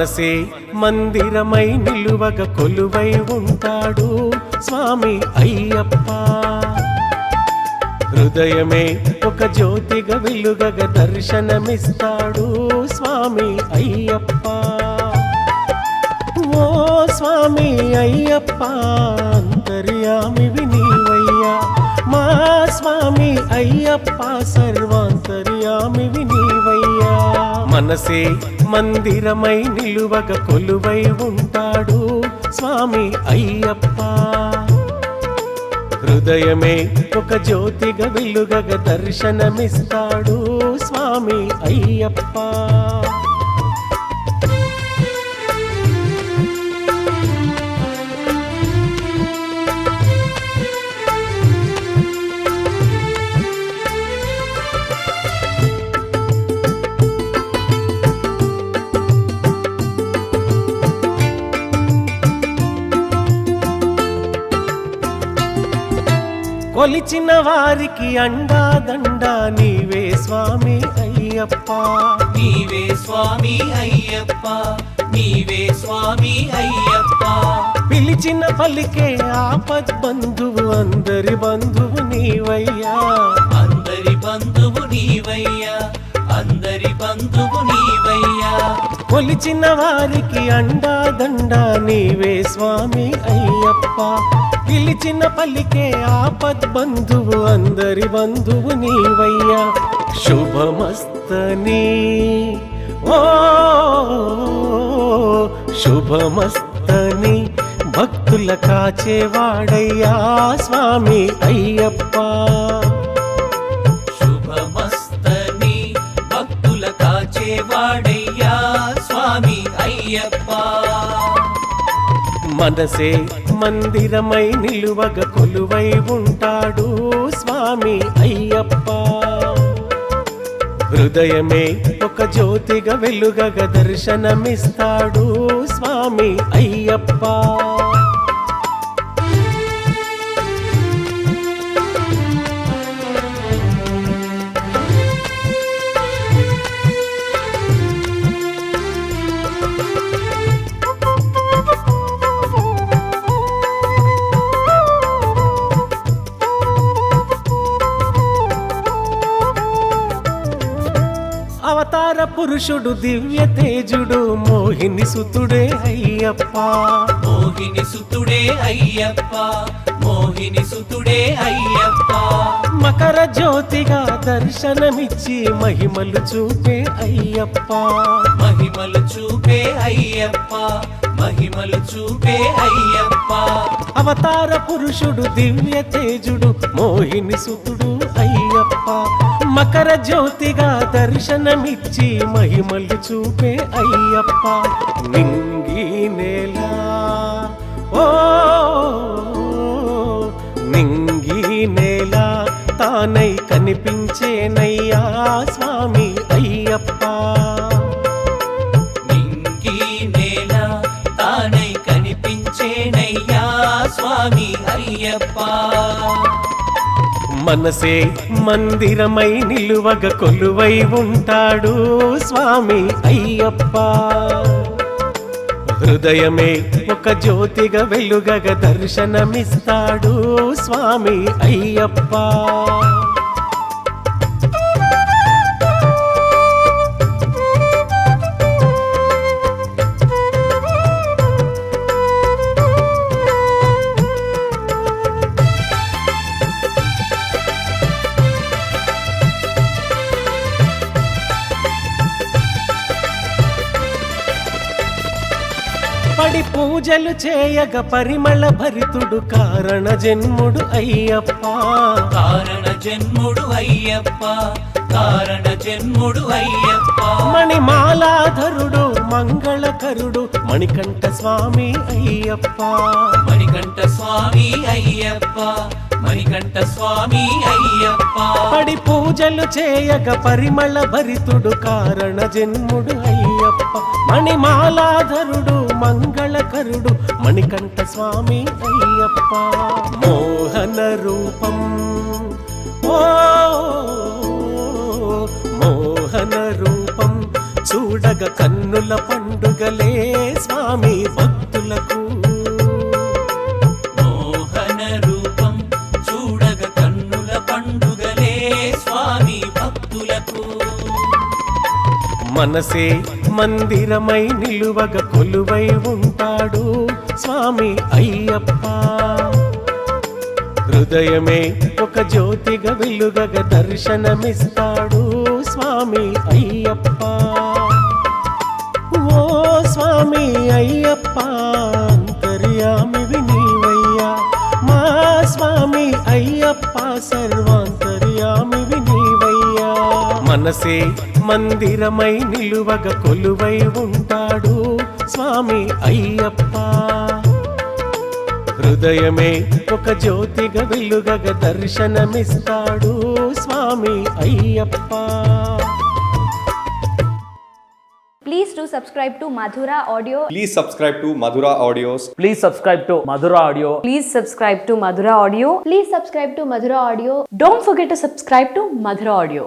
మనసే మందిరమై నిలువగ కొలువై ఉంటాడు స్వామి అయ్యప్ప. హృదయమే ఒక జ్యోతిగా వెలుగగ దర్శనమిస్తాడు స్వామి అయ్యప్ప. ఓ స్వామి అయ్యప్ప అంతర్యామివి నీవయ్యా, మా స్వామి అయ్యప్ప సర్వాంతర్యామివి నీవయ్యా. మనసే మందిరమై నిలువగ కొలువై ఉంటాడు స్వామి అయ్యప్ప. హృదయమే ఒక జ్యోతిగా వెలుగగ దర్శనమిస్తాడు స్వామి అయ్యప్ప. కొలిచిన వారికి అండా దండా నీవే స్వామి అయ్యప్ప. నీవే స్వామి అయ్యప్ప, నీవే స్వామి అయ్యప్ప. పిలిచిన పలికే ఆపద్ బంధువు అందరి బంధువు నీవయ్యా, అందరి బంధువు నీవయ్యా, అందరి బంధువు నీవయ్యా. కొలిచిన వారికి అండా దండా నీవే స్వామి అయ్యప్ప. పిలిచిన పలికే ఆపద్ బంధువు అందరి బంధువు నీవయ్యా. శుభమస్తని ఓ శుభమస్తని భక్తుల కాచేవాడయ్యా స్వామి అయ్యప్ప. శుభమస్తని భక్తుల కాచేవాడయ్యా స్వామి అయ్యప్ప. మనసే మందిరమై నిలువగ కొలువై ఉంటాడు స్వామి అయ్యప్ప. హృదయమే ఒక జ్యోతిగా వెలుగగ దర్శనమిస్తాడు స్వామి అయ్యప్ప. అవతార పురుషుడు దివ్య తేజుడు మోహిని సుతుడే అయ్యప్ప. మోహిని సుతుడే అయ్యప్ప, మోహిని సుతుడే అయ్యప్ప. మకర జ్యోతిగా దర్శనమిచ్చి మహిమలు చూపే అయ్యప్ప. మహిమలు చూపే అయ్యప్ప, మహిమలు చూపే అయ్యప్ప. అవతార పురుషుడు దివ్య తేజుడు మోహిని సుతుడు అయ్యప్ప. మకర జ్యోతిగా దర్శనమిచ్చి మహిమలు చూపే అయ్యప్ప. నింగి నేల ఓ నింగి నేల తానై కనిపించేనయ్యా స్వామి అయ్యప్ప. నింగి నేల తానై కనిపించేనయ్యా స్వామి అయ్యప్ప. మనసే మందిరమై నిలువగ కొలువై ఉంటాడు స్వామి అయ్యప్ప. హృదయమే ఒక జ్యోతిగా వెలుగగ దర్శనమిస్తాడు స్వామి అయ్యప్ప. పడి పూజలు చేయగ పరిమళ భరితుడు కారణ జన్ముడు అయ్యప్ప. కారణ జన్ముడు అయ్యప్ప, కారణ జన్ముడు అయ్యప్ప. మణిమాలాధరుడు మంగళకరుడు మణికంఠ స్వామి అయ్యప్ప. మణికంఠ స్వామి అయ్యప్ప, మణికంఠ స్వామి అయ్యప్ప. పడి పూజలు చేయగ పరిమళ భరితుడు కారణ జన్ముడు అయ్యప్ప. మణిమాలాధరుడు మంగళకరుడు మణికంఠ స్వామి అయ్యప్ప. మోహన రూపం ఓ మోహన రూపం చూడగ కన్నుల పండుగలే స్వామి భక్తులకు. మోహన రూపం చూడగ కన్నుల పండుగలే స్వామి భక్తులకు. మనసే మందిరమై నిలువగ కొలువై ఉంటాడు స్వామి అయ్యప్ప. హృదయమే ఒక జ్యోతిగా వెలుగగ దర్శనమిస్తాడు స్వామి అయ్యప్ప. ఓ స్వామి అయ్యప్ప అంతర్యామివి నీవయ్యా, మా స్వామి అయ్యప్ప సర్వాంతర్యామివి నీవయ్యా. మనసే మందిరమై నిలువగ కొలువై ఉంటాడు స్వామి అయ్యప్ప. హృదయమే ఒక జ్యోతిగా వెలుగగ దర్శనమిస్తాడు స్వామి Ayyappa. Please do subscribe to Madhura Audio. Please subscribe to Madhura Audios. Please subscribe to Madhura Audio. Please subscribe to Madhura Audio. Please subscribe to Madhura Audio. Don't forget to subscribe to Madhura Audio.